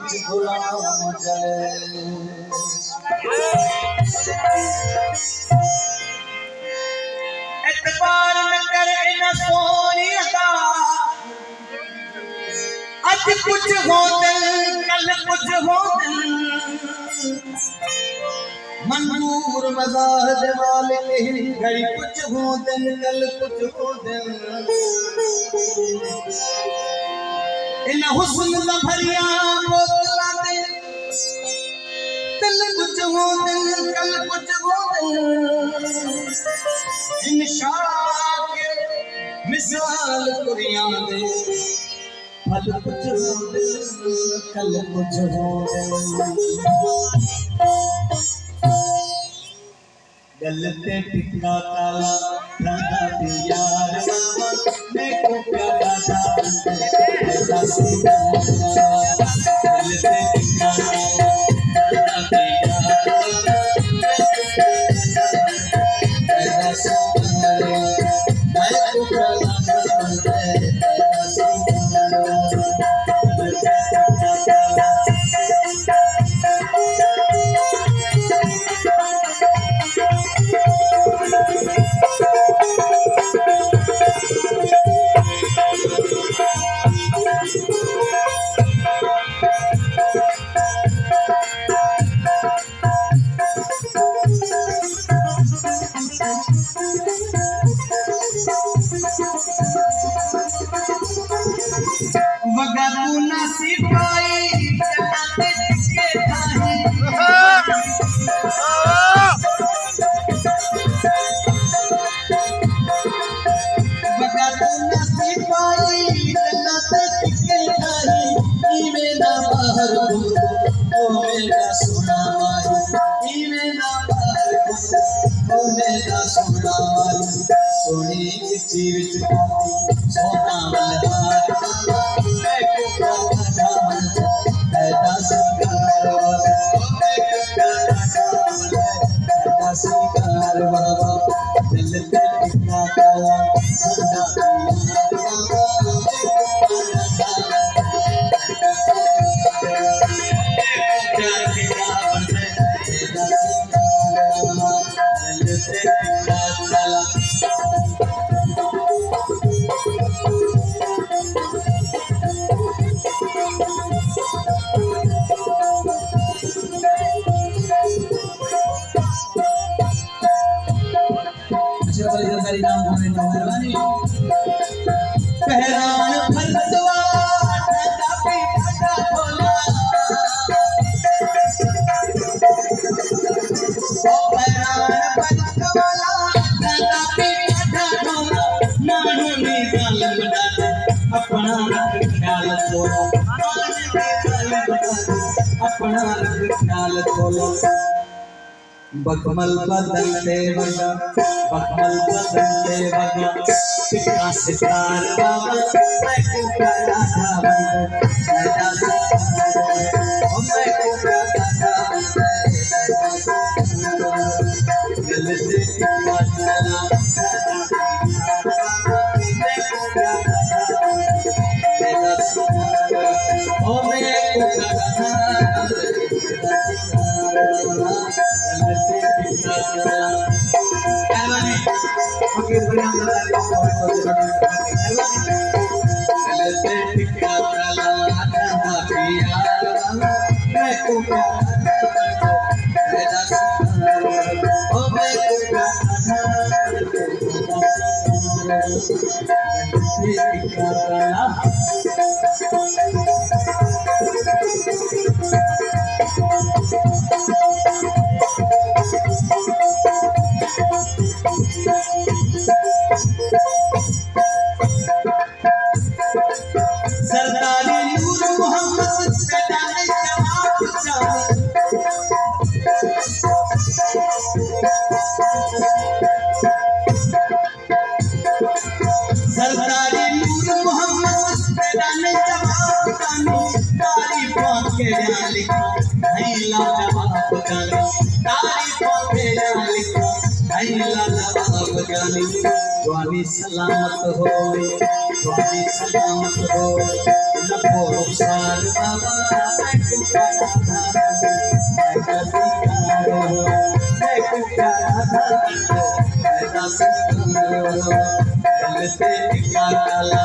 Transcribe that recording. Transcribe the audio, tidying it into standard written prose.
गुलाम चले एतबार न करे न सोनिया आज कुछ हो दिल कल कुछ हो दिल मंजूर मजाज वाले घड़ी कुछ हो दिल कल कुछ हो दिल इन हुस्न दा भरिया बोतला दे दिल कुछ हो दिल कल कुछ हो दिल इन शाके मिसाल कुरियां दे फल कुछ हो दिल कल कुछ हो दिल ते टिका काला राधा दे यार मैं को प्यारा था सीधा दिल ते टिका काला राधा दे यार मैं सीधा मैं को प्यारा था वगा तू ना सिपाही चलाते के थाही वगा तू ना सिपाही चलाते के थाही इवे ना बाहर ओ मेरा सोना माई इवे ना बाहर ओ मेरा सोना माई सोनी चिट्ठी विच सोना वाला पहरान फरदवा ठंडा पे ठंडा खोला ओ पहरान फरदवा ठंडा पे ठंडा खोला नानू ने जाल बना अपना ख्याल तोला अपना ख्याल तोला बकमल बदन दे वगा बकमल बदन दे वगा पिता सितार बाबा मैं को प्यारा था मैं को प्यारा था दिल से टिका चला मैं को प्यारा था मेरा सितार ओ मैं को प्यारा था फकीर बने हम लोग टिका चला था पिया मैं को मेरा ओ मैं को टिका चला सरदारी नूर मोहम्मद सदाए जवाब जाने सरदारी नूर मोहम्मद सदाए जवाब जाने तारीफों के यहाँ लिखा नहीं ला जवाब जाने तारीफों के यहाँ लिखा आइला नवाब जानी जवानी सलामत हो जवानी सलामत हो लखो रुखसार बाबा मैं कुका गलते निकाला